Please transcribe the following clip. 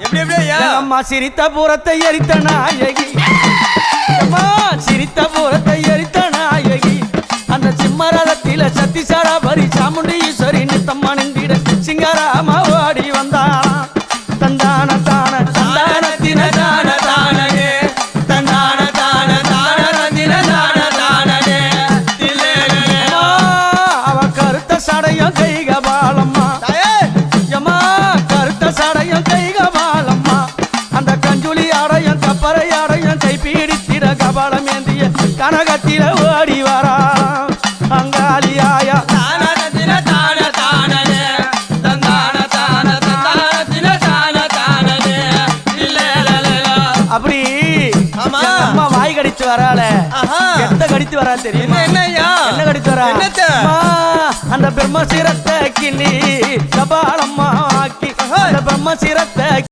எப்படி எப்படியா அம்மா சிரித்த பூரத்தை எரித்த நாயகி அம்மா சிரித்த பூரத்தை எரித்த நாயகி அந்த சிம்மரதத்தில சத்திசாரா பரி சாமுண்டி ஈஸ்வரி நித்தம்மா நின்றிட சிங்காராமா ஓடி வந்தா தந்தான தான தந்தான தின தான தானே தந்தான தான தான தின தான தானே அவ கருத்த சடையும் கைகபாலம்மா யமா கருத்த சடையும் கைகபாலம்மா அந்த கஞ்சுளி ஆடையும் கப்பரை ஆடையும் கைப்பீடித்திட கபாலம் ஏந்திய கனகத்தில ஓடி வரா அங்காளியாயா அப்படி அம்மா வாய் கடிச்சு வரால எத்த கடித்து வரா தெரியும் என்ன கடிச்சு வரா அந்த பிரம்ம சிரத்தை கிள்ளி கபாலம்மா ஆக்கி அந்த பிரம்ம சிரத்தை